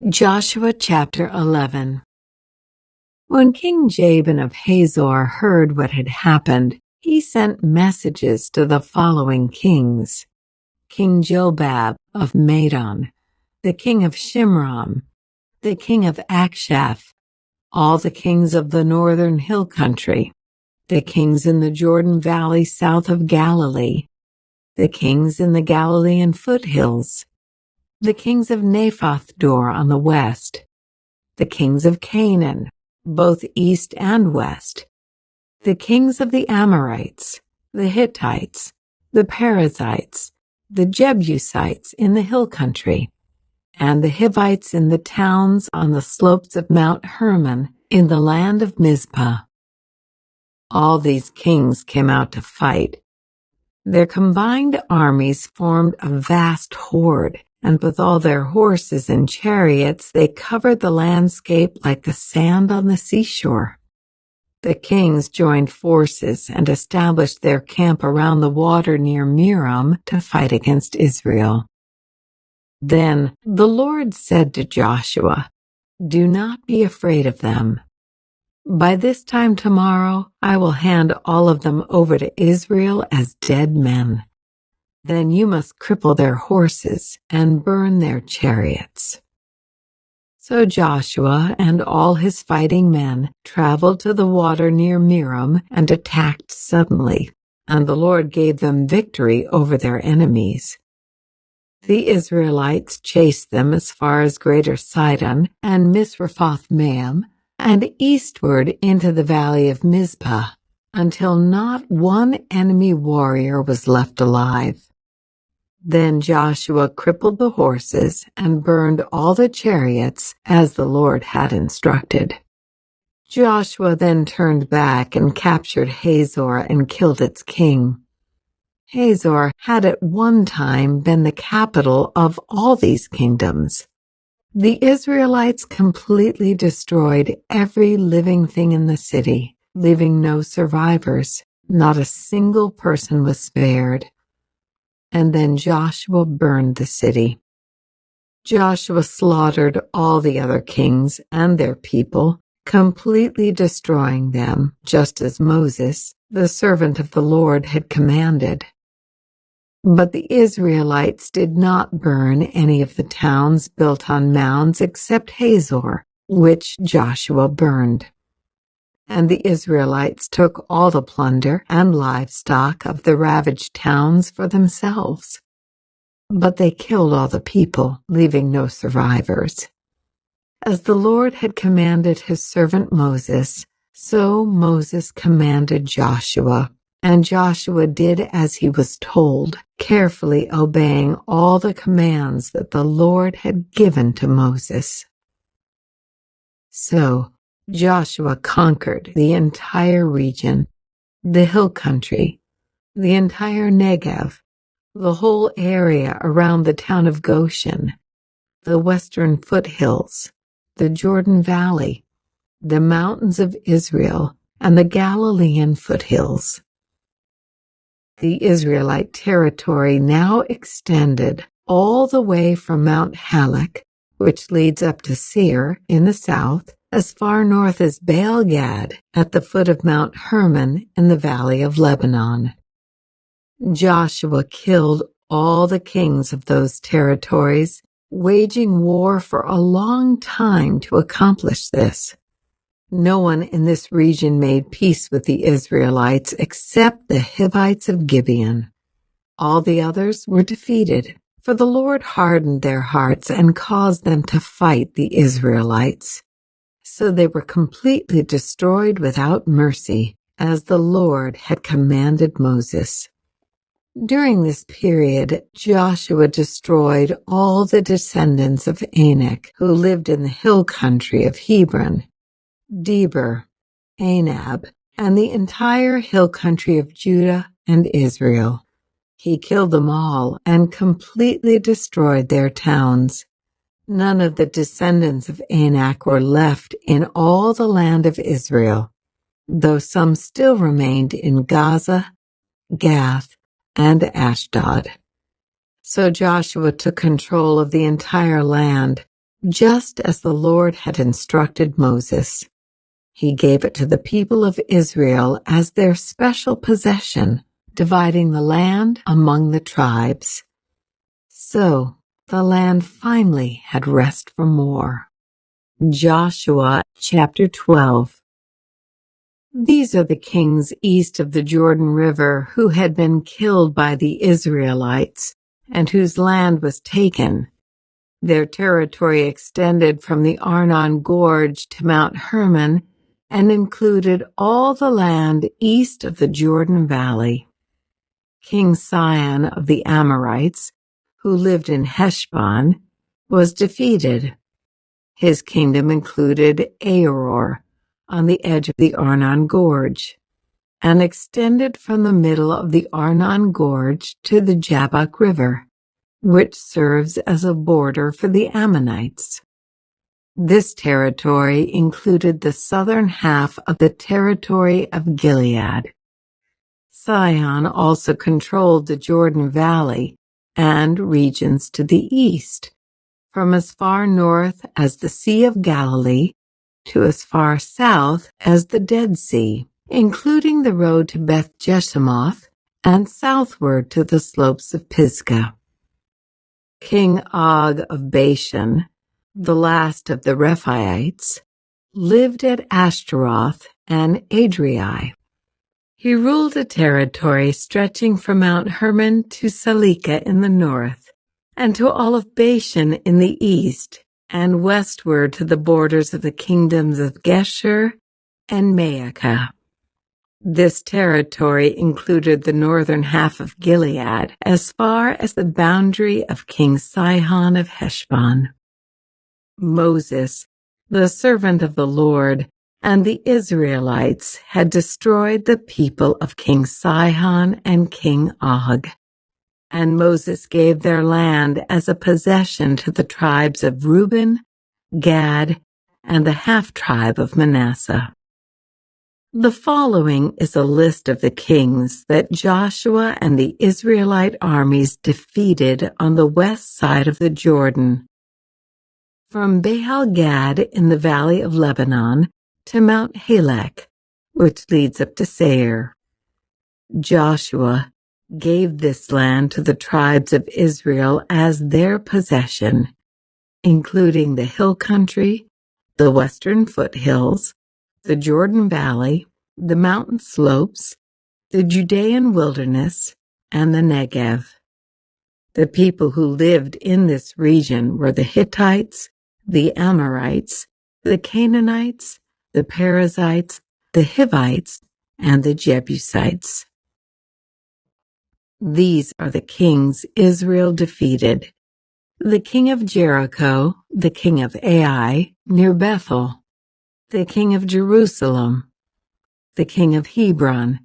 Joshua chapter 11. When King Jabin of Hazor heard what had happened, he sent messages to the following kings: King Jobab of Madon, the king of Shimron, the king of Akshaph, all the kings of the northern hill country, the kings in the Jordan Valley south of Galilee, the kings in the Galilean foothills, the kings of Naphoth Dor on the west, the kings of Canaan, both east and west, the kings of the Amorites, the Hittites, the Perizzites, the Jebusites in the hill country, and the Hivites in the towns on the slopes of Mount Hermon in the land of Mizpah. All these kings came out to fight. Their combined armies formed a vast horde, and with all their horses and chariots they covered the landscape like the sand on the seashore. The kings joined forces and established their camp around the water near Merom to fight against Israel. Then the Lord said to Joshua, "Do not be afraid of them. By this time tomorrow I will hand all of them over to Israel as dead men. Then you must cripple their horses and burn their chariots." So Joshua and all his fighting men traveled to the water near Merom and attacked suddenly, and the Lord gave them victory over their enemies. The Israelites chased them as far as Greater Sidon and Misrephoth-Maim, and eastward into the valley of Mizpah, until not one enemy warrior was left alive. Then Joshua crippled the horses and burned all the chariots as the Lord had instructed. Joshua then turned back and captured Hazor and killed its king. Hazor had at one time been the capital of all these kingdoms. The Israelites completely destroyed every living thing in the city, leaving no survivors. Not a single person was spared. And then Joshua burned the city. Joshua slaughtered all the other kings and their people, completely destroying them, just as Moses, the servant of the Lord, had commanded. But the Israelites did not burn any of the towns built on mounds except Hazor, which Joshua burned. And the Israelites took all the plunder and livestock of the ravaged towns for themselves. But they killed all the people, leaving no survivors. As the Lord had commanded his servant Moses, so Moses commanded Joshua, and Joshua did as he was told, carefully obeying all the commands that the Lord had given to Moses. So Joshua conquered the entire region, the hill country, the entire Negev, the whole area around the town of Goshen, the western foothills, the Jordan Valley, the mountains of Israel, and the Galilean foothills. The Israelite territory now extended all the way from Mount Halak, which leads up to Seir in the south, as far north as Baal-Gad at the foot of Mount Hermon in the valley of Lebanon. Joshua killed all the kings of those territories, waging war for a long time to accomplish this. No one in this region made peace with the Israelites except the Hivites of Gibeon. All the others were defeated, for the Lord hardened their hearts and caused them to fight the Israelites. So they were completely destroyed without mercy, as the Lord had commanded Moses. During this period, Joshua destroyed all the descendants of Anak who lived in the hill country of Hebron, Debir, Anab, and the entire hill country of Judah and Israel. He killed them all and completely destroyed their towns. None of the descendants of Anak were left in all the land of Israel, though some still remained in Gaza, Gath, and Ashdod. So Joshua took control of the entire land, just as the Lord had instructed Moses. He gave it to the people of Israel as their special possession, dividing the land among the tribes. So the land finally had rest from war. Joshua chapter 12. These are the kings east of the Jordan River who had been killed by the Israelites and whose land was taken. Their territory extended from the Arnon Gorge to Mount Hermon and included all the land east of the Jordan Valley. King Sihon of the Amorites, who lived in Heshbon, was defeated. His kingdom included Aroer on the edge of the Arnon Gorge and extended from the middle of the Arnon Gorge to the Jabbok River, which serves as a border for the Ammonites. This territory included the southern half of the territory of Gilead. Sihon also controlled the Jordan Valley and regions to the east, from as far north as the Sea of Galilee to as far south as the Dead Sea, including the road to Beth Jeshimoth and southward to the slopes of Pisgah. King Og of Bashan, the last of the Rephaites, lived at Ashtaroth and Adrai. He ruled a territory stretching from Mount Hermon to Salekah in the north, and to all of Bashan in the east, and westward to the borders of the kingdoms of Geshur and Maacah. This territory included the northern half of Gilead as far as the boundary of King Sihon of Heshbon. Moses, the servant of the Lord, and the Israelites had destroyed the people of King Sihon and King Og. And Moses gave their land as a possession to the tribes of Reuben, Gad, and the half-tribe of Manasseh. The following is a list of the kings that Joshua and the Israelite armies defeated on the west side of the Jordan. From Baal-Gad in the valley of Lebanon to Mount Halak, which leads up to Seir. Joshua gave this land to the tribes of Israel as their possession, including the hill country, the western foothills, the Jordan Valley, the mountain slopes, the Judean wilderness, and the Negev. The people who lived in this region were the Hittites, the Amorites, the Canaanites, the Perizzites, the Hivites, and the Jebusites. These are the kings Israel defeated: the king of Jericho, the king of Ai, near Bethel, the king of Jerusalem, the king of Hebron,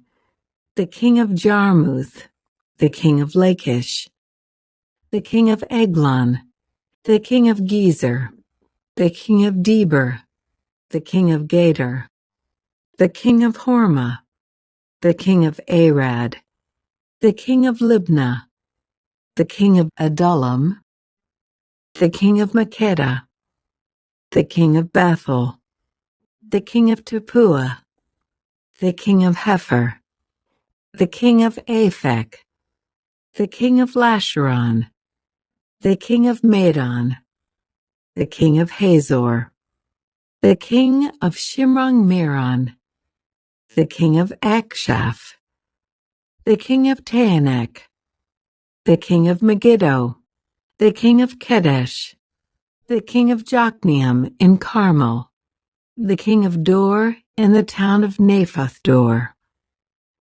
the king of Jarmuth, the king of Lachish, the king of Eglon, the king of Gezer, the king of Deber, the king of Gader, the king of Hormah, the king of Arad, the king of Libnah, the king of Adullam, the king of Makkedah, the king of Bethel, the king of Tappuah, the king of Hepher, the king of Aphek, the king of Lasharon, the king of Madon, the king of Hazor, the king of Shimron-Meron, the king of Akshaph, the king of Taanach, the king of Megiddo, the king of Kedesh, the king of Jokneam in Carmel, the king of Dor in the town of Naphoth Dor,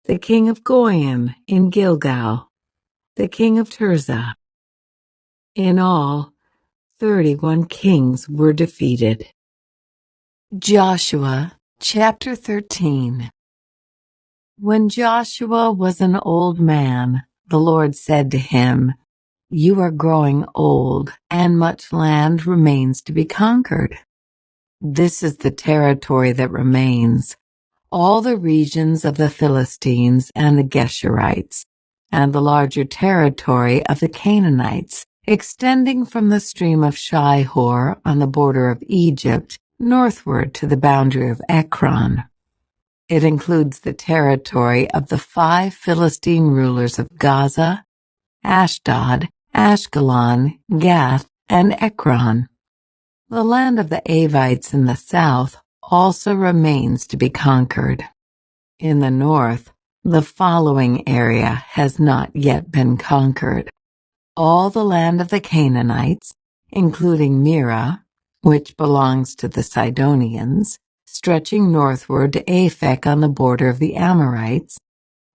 the king of Goyim in Gilgal, the king of Tirzah. In all, 31 kings were defeated. Joshua chapter 13. When Joshua was an old man, the Lord said to him, "You are growing old, and much land remains to be conquered. This is the territory that remains, all the regions of the Philistines and the Geshurites, and the larger territory of the Canaanites, extending from the stream of Shihor on the border of Egypt northward to the boundary of Ekron. It includes the territory of the 5 Philistine rulers of Gaza, Ashdod, Ashkelon, Gath, and Ekron. The land of the Avites in the south also remains to be conquered. In the north, the following area has not yet been conquered: all the land of the Canaanites, including Mira, which belongs to the Sidonians, stretching northward to Aphek on the border of the Amorites,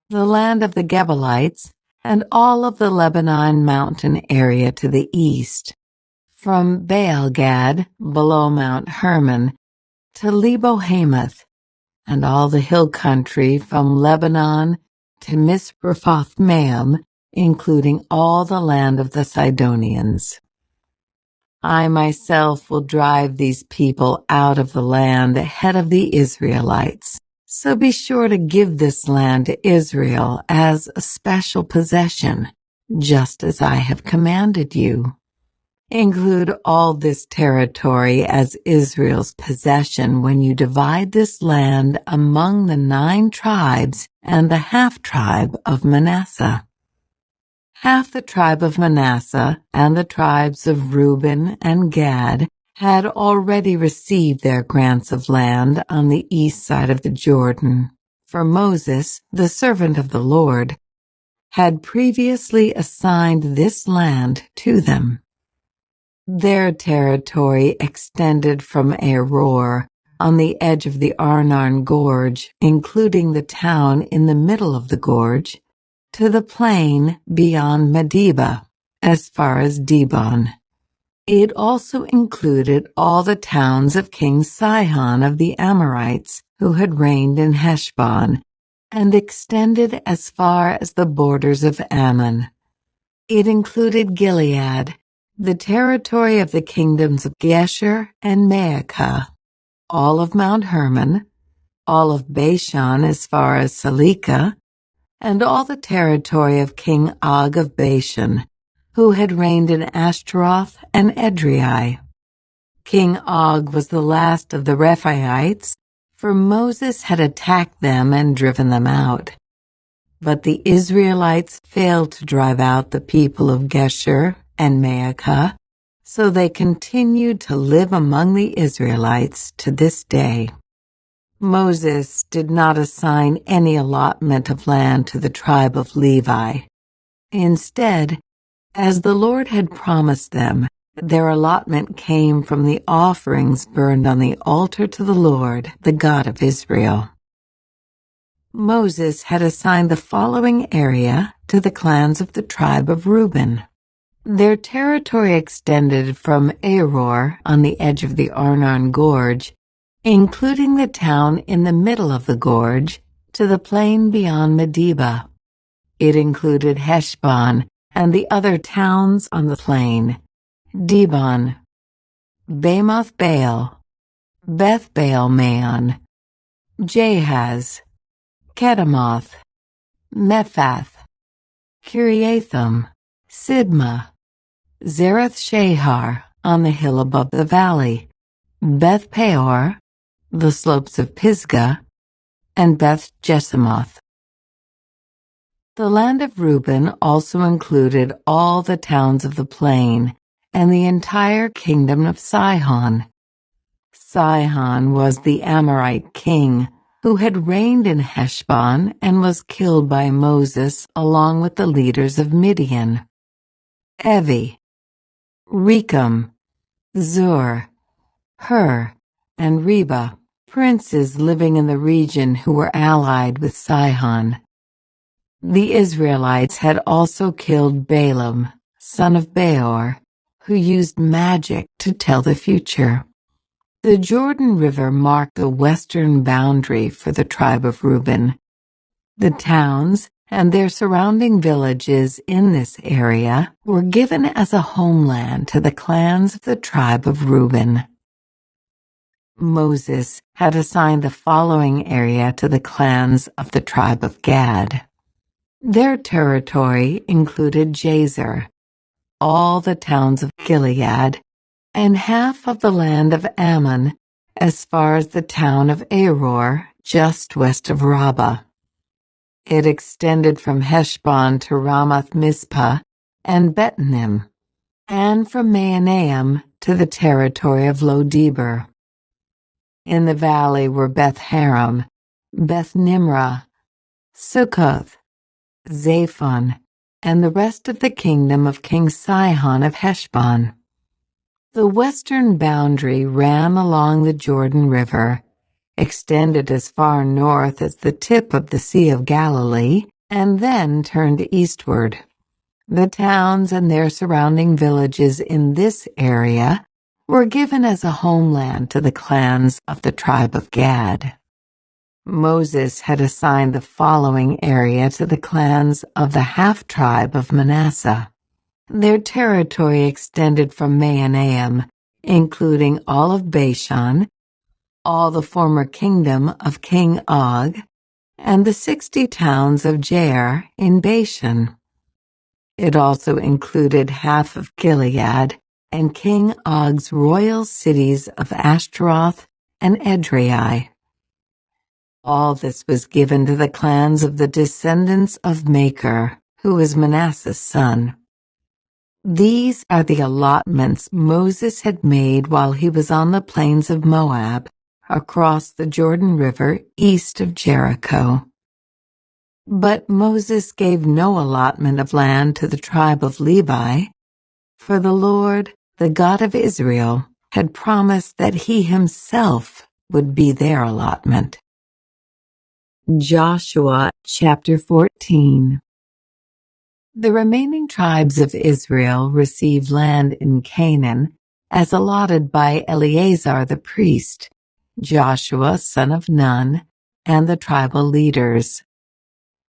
the land of the Gebalites, and all of the Lebanon mountain area to the east, from Baal-Gad below Mount Hermon to Lebo-Hamath, and all the hill country from Lebanon to Misrephoth-Maim, including all the land of the Sidonians. I myself will drive these people out of the land ahead of the Israelites, so be sure to give this land to Israel as a special possession, just as I have commanded you. Include all this territory as Israel's possession when you divide this land among the 9 tribes and the half-tribe of Manasseh. Half the tribe of Manasseh and the tribes of Reuben and Gad had already received their grants of land on the east side of the Jordan, for Moses, the servant of the Lord, had previously assigned this land to them. Their territory extended from Aror on the edge of the Arnon Gorge, including the town in the middle of the gorge, to the plain beyond Medeba, as far as Dibon. It also included all the towns of King Sihon of the Amorites, who had reigned in Heshbon, and extended as far as the borders of Ammon. It included Gilead, the territory of the kingdoms of Gesher and Maacah, all of Mount Hermon, all of Bashan as far as Salekah, and all the territory of King Og of Bashan, who had reigned in Ashtaroth and Edrei. King Og was the last of the Rephaites, for Moses had attacked them and driven them out. But the Israelites failed to drive out the people of Gesher and Maacah, so they continued to live among the Israelites to this day. Moses did not assign any allotment of land to the tribe of Levi. Instead, as the Lord had promised them, their allotment came from the offerings burned on the altar to the Lord, the God of Israel. Moses had assigned the following area to the clans of the tribe of Reuben. Their territory extended from Aror on the edge of the Arnon Gorge, including the town in the middle of the gorge, to the plain beyond Medeba. It included Heshbon and the other towns on the plain: Dibon, Bamoth Baal, Beth Baal Maon, Jahaz, Kedemoth, Mephath, Kiriathim, Sidma, Zareth Shahar on the hill above the valley, Beth Peor, the slopes of Pisgah, and Beth Jesimoth. The land of Reuben also included all the towns of the plain and the entire kingdom of Sihon. Sihon was the Amorite king who had reigned in Heshbon and was killed by Moses along with the leaders of Midian: Evi, Rechem, Zur, Hur, and Reba, princes living in the region who were allied with Sihon. The Israelites had also killed Balaam, son of Beor, who used magic to tell the future. The Jordan River marked the western boundary for the tribe of Reuben. The towns and their surrounding villages in this area were given as a homeland to the clans of the tribe of Reuben. Moses had assigned the following area to the clans of the tribe of Gad. Their territory included Jazer, all the towns of Gilead, and half of the land of Ammon, as far as the town of Aror, just west of Rabbah. It extended from Heshbon to Ramath-Mizpah and Bethnim, and from Mahanaim to the territory of Lo-Debar. In the valley were Beth-Haram, Beth-Nimrah, Sukkoth, Zaphon, and the rest of the kingdom of King Sihon of Heshbon. The western boundary ran along the Jordan River, extended as far north as the tip of the Sea of Galilee, and then turned eastward. The towns and their surrounding villages in this area were given as a homeland to the clans of the tribe of Gad. Moses had assigned the following area to the clans of the half-tribe of Manasseh. Their territory extended from Mahanaim, including all of Bashan, all the former kingdom of King Og, and the 60 towns of Jair in Bashan. It also included half of Gilead and King Og's royal cities of Ashtaroth and Edrei. All this was given to the clans of the descendants of Machir, who was Manasseh's son. These are the allotments Moses had made while he was on the plains of Moab, across the Jordan River east of Jericho. But Moses gave no allotment of land to the tribe of Levi, for the Lord, the God of Israel, had promised that he himself would be their allotment. Joshua chapter 14. The remaining tribes of Israel received land in Canaan as allotted by Eleazar the priest, Joshua son of Nun, and the tribal leaders.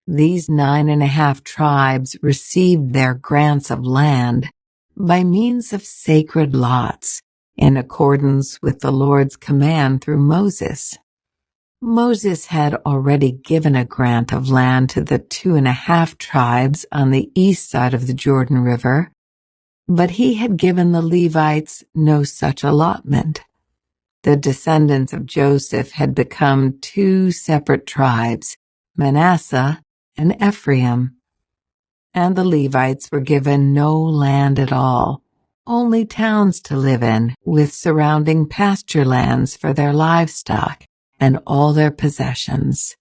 These 9.5 tribes received their grants of land by means of sacred lots, in accordance with the Lord's command through Moses. Moses had already given a grant of land to the 2.5 tribes on the east side of the Jordan River, but he had given the Levites no such allotment. The descendants of Joseph had become 2 separate tribes, Manasseh and Ephraim, and the Levites were given no land at all, only towns to live in with surrounding pasture lands for their livestock and all their possessions.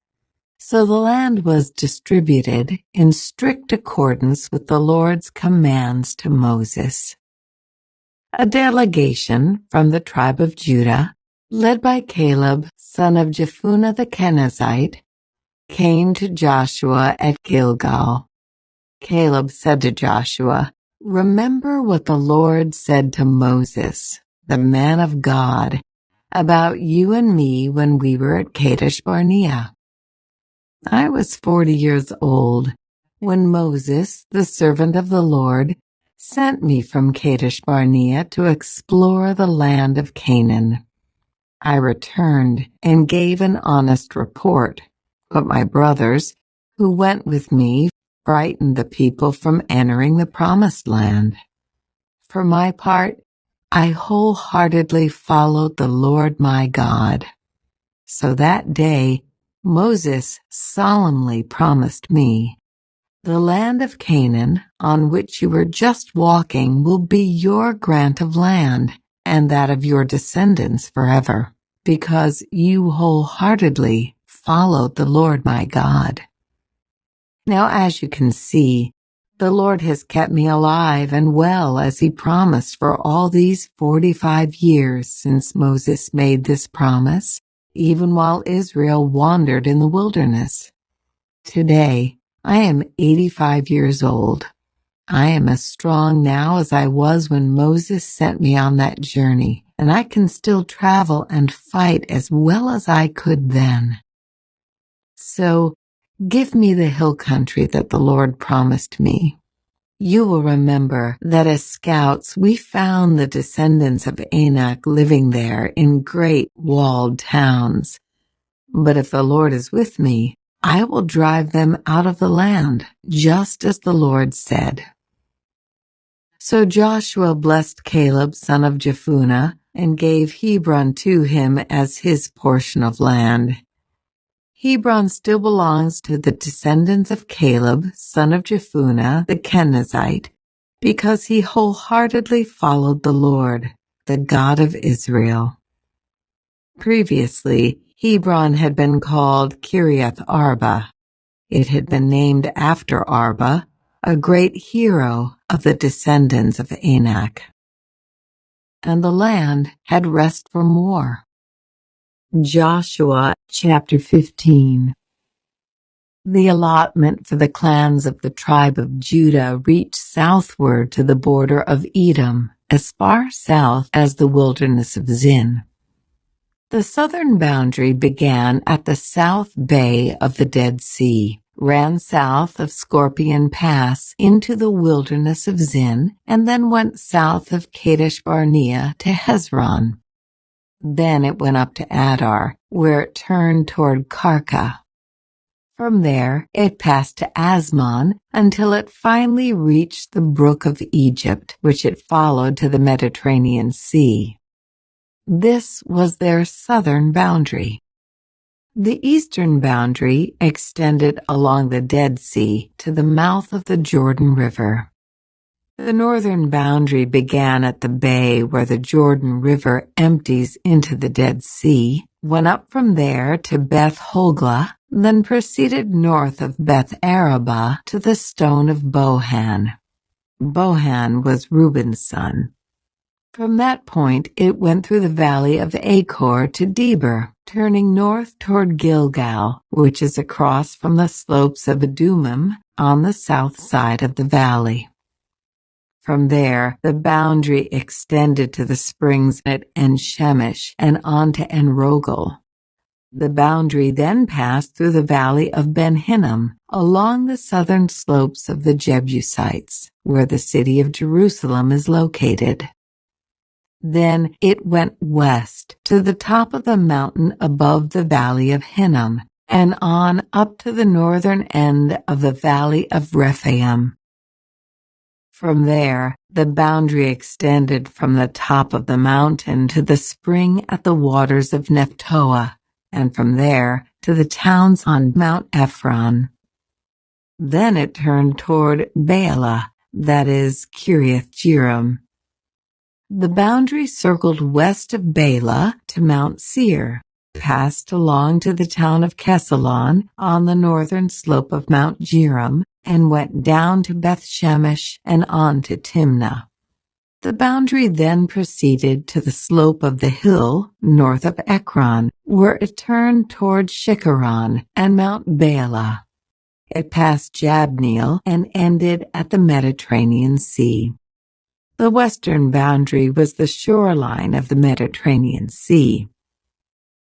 So the land was distributed in strict accordance with the Lord's commands to Moses. A delegation from the tribe of Judah, led by Caleb, son of Jephunneh the Kenizzite, came to Joshua at Gilgal. Caleb said to Joshua, "Remember what the Lord said to Moses, the man of God, about you and me when we were at Kadesh Barnea. I was 40 years old when Moses, the servant of the Lord, sent me from Kadesh Barnea to explore the land of Canaan. I returned and gave an honest report, but my brothers, who went with me, frightened the people from entering the promised land. For my part, I wholeheartedly followed the Lord my God. So that day, Moses solemnly promised me, 'The land of Canaan, on which you were just walking, will be your grant of land and that of your descendants forever, because you wholeheartedly followed the Lord my God.' Now, as you can see, the Lord has kept me alive and well as he promised for all these 45 years since Moses made this promise, even while Israel wandered in the wilderness. Today, I am 85 years old. I am as strong now as I was when Moses sent me on that journey, and I can still travel and fight as well as I could then. So, give me the hill country that the Lord promised me. You will remember that as scouts we found the descendants of Anak living there in great walled towns. But if the Lord is with me, I will drive them out of the land, just as the Lord said." So Joshua blessed Caleb son of Jephunneh and gave Hebron to him as his portion of land. Hebron still belongs to the descendants of Caleb son of Jephunneh the Kenizzite, because he wholeheartedly followed the Lord, the God of Israel. Previously, Hebron had been called Kiriath Arba. It had been named after Arba, a great hero of the descendants of Anak. And the land had rest from war. Joshua chapter 15. The allotment for the clans of the tribe of Judah reached southward to the border of Edom, as far south as the wilderness of Zin. The southern boundary began at the south bay of the Dead Sea, ran south of Scorpion Pass into the wilderness of Zin, and then went south of Kadesh Barnea to Hezron. Then it went up to Adar, where it turned toward Karka. From there, it passed to Asmon until it finally reached the brook of Egypt, which it followed to the Mediterranean Sea. This was their southern boundary. The eastern boundary extended along the Dead Sea to the mouth of the Jordan River. The northern boundary began at the bay where the Jordan River empties into the Dead Sea, went up from there to Beth Hogla, then proceeded north of Beth Arabah to the stone of Bohan. Bohan was Reuben's son. From that point it went through the valley of Achor to Debir, turning north toward Gilgal, which is across from the slopes of Adumim on the south side of the valley. From there, the boundary extended to the springs at En-Shemesh and on to En-Rogel. The boundary then passed through the valley of Ben-Hinnom, along the southern slopes of the Jebusites, where the city of Jerusalem is located. Then it went west to the top of the mountain above the valley of Hinnom, and on up to the northern end of the valley of Rephaim. From there, the boundary extended from the top of the mountain to the spring at the waters of Nephtoah, and from there to the towns on Mount Ephron. Then it turned toward Baalah, that is, Kiriath Jearim. The boundary circled west of Baalah to Mount Seir, passed along to the town of Kesalon on the northern slope of Mount Jearim, and went down to Beth Shemesh and on to Timnah. The boundary then proceeded to the slope of the hill north of Ekron, where it turned toward Shikharon and Mount Baalah. It passed Jabneel and ended at the Mediterranean Sea. The western boundary was the shoreline of the Mediterranean Sea.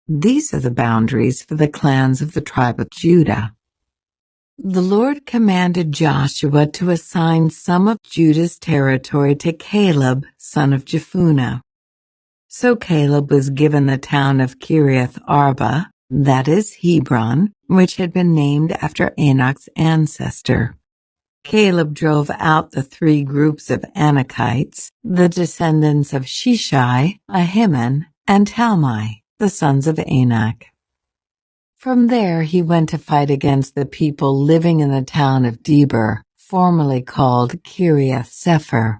These are the boundaries for the clans of the tribe of Judah. The Lord commanded Joshua to assign some of Judah's territory to Caleb, son of Jephunneh. So Caleb was given the town of Kiriath Arba, that is Hebron, which had been named after Anak's ancestor. Caleb drove out the three groups of Anakites, the descendants of Shishai, Ahiman, and Talmai, the sons of Anak. From there he went to fight against the people living in the town of Debir, formerly called Kiriath Sepher.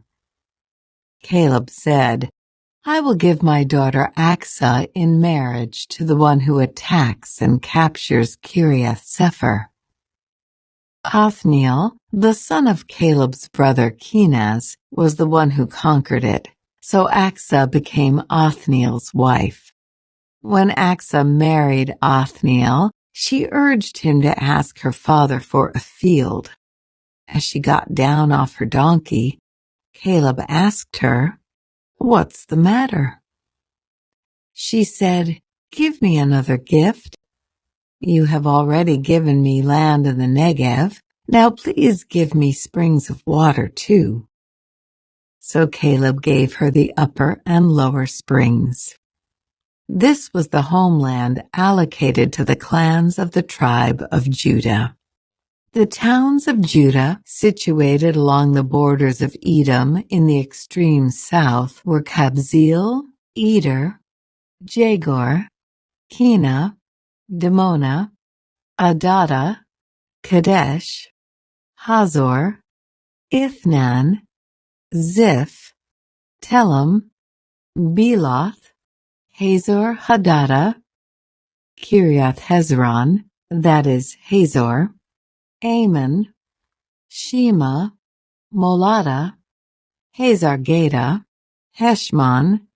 Caleb said, "I will give my daughter Aksah in marriage to the one who attacks and captures Kiriath Sepher." Othniel, the son of Caleb's brother Kenaz, was the one who conquered it, so Aksah became Othniel's wife. When Aksah married Othniel, she urged him to ask her father for a field. As she got down off her donkey, Caleb asked her, "What's the matter?" She said, "Give me another gift. You have already given me land in the Negev. Now please give me springs of water too." So Caleb gave her the upper and lower springs. This was the homeland allocated to the clans of the tribe of Judah. The towns of Judah, situated along the borders of Edom in the extreme south, were Kabzeel, Eder, Jagor, Kena, Dimona, Adada, Kadesh, Hazor, Ithnan, Ziph, Telem, Beloth, Hazor Hadada, Kiriath Hezron, that is Hazor, Ammon, Shema, Molada, Hazar Gada, Heshmon,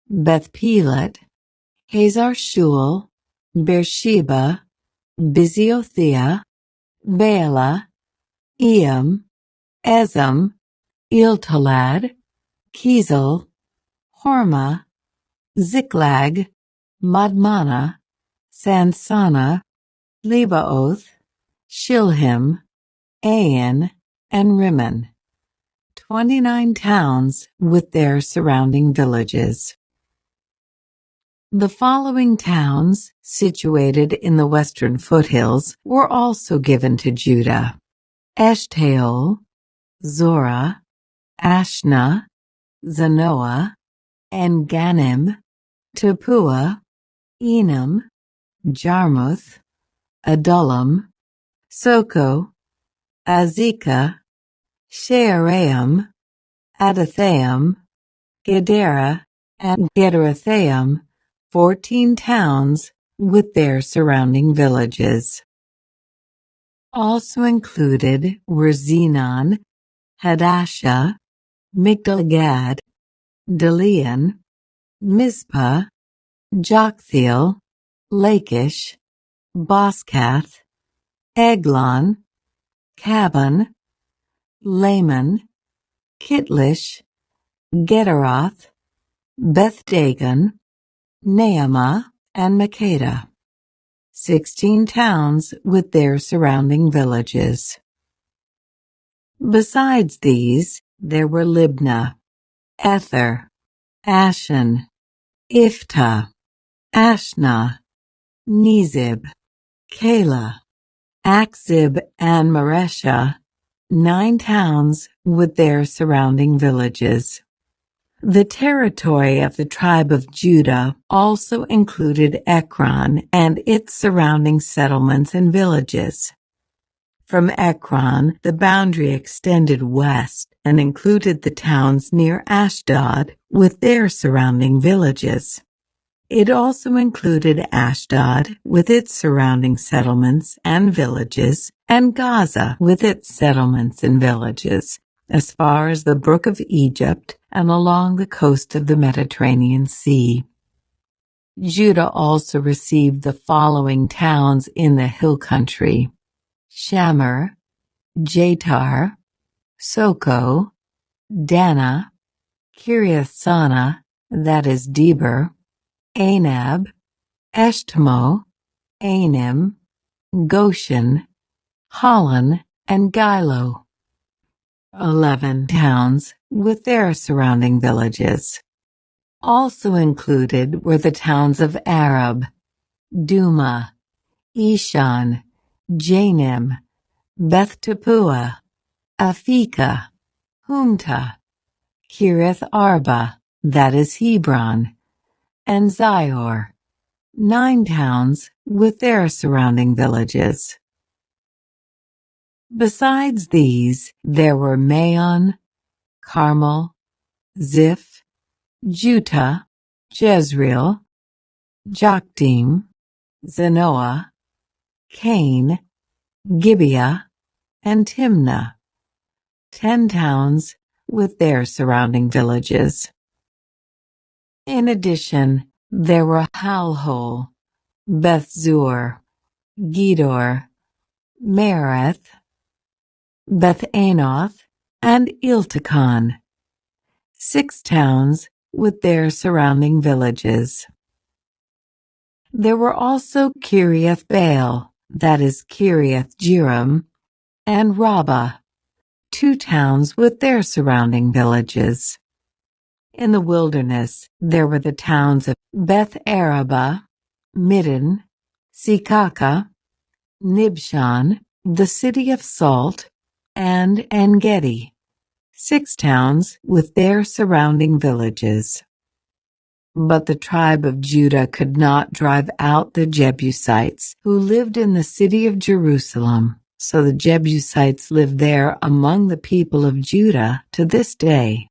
Beth Pelet, Hazar Shul, Beersheba, Biziothea, Baalah, Eam, Ezem, Iltalad, Kizel, Hormah, Ziklag, Madmana, Sansana, Lebaoth, Shilhim, Ain, and Rimmon, 29 towns with their surrounding villages. The following towns, situated in the western foothills, were also given to Judah: Eshtaol, Zorah, Ashna, Zanoah, En-Ganim, Tapua, Enam, Jarmuth, Adullam, Soko, Azekah, Shearaim, Adathaim, Gedera, and Gederathaim, 14 towns with their surrounding villages. Also included were Zenon, Hadashah, Migdal-Gad, Delian, Mizpah, Joktheel, Lachish, Boscath, Eglon, Cabon, Laman, Kitlish, Gederoth, Beth-Dagon, Naamah, and Makkedah, 16 towns with their surrounding villages. Besides these, there were Libnah, Ether, Ashan, Iftah, Ashna, Nezib, Keilah, Akzib, and Mareshah, 9 towns with their surrounding villages. The territory of the tribe of Judah also included Ekron and its surrounding settlements and villages. From Ekron, the boundary extended west and included the towns near Ashdod with their surrounding villages. It also included Ashdod with its surrounding settlements and villages, and Gaza with its settlements and villages, as far as the Brook of Egypt and along the coast of the Mediterranean Sea. Judah also received the following towns in the hill country: Shamir, Jatar, Soko, Dana, Kiriath-Sana, that is Deber, Anab, Eshtemoh, Anim, Goshen, Holon, and Gilo, 11 towns with their surrounding villages. Also included were the towns of Arab, Duma, Eshan, Janim, Beth Tappuah, Afekah, Humta, Kiriath Arba, that is Hebron, and Zior, 9 towns with their surrounding villages. Besides these, there were Maon, Carmel, Ziph, Juttah, Jezreel, Jokdeam, Zanoah, Cain, Gibeah, and Timnah, 10 towns with their surrounding villages. In addition, there were Halhol, Beth-zur, Gedor, Meereth, Beth-Anoth, and Iltakon, 6 towns with their surrounding villages. There were also Kiriath Baal, that is Kiriath Jearim, and Rabbah, 2 towns with their surrounding villages. In the wilderness, there were the towns of Beth Arabah, Middin, Sekaka, Nibshan, the city of Salt, and En-Gedi, 6 towns with their surrounding villages. But the tribe of Judah could not drive out the Jebusites who lived in the city of Jerusalem, so the Jebusites live there among the people of Judah to this day.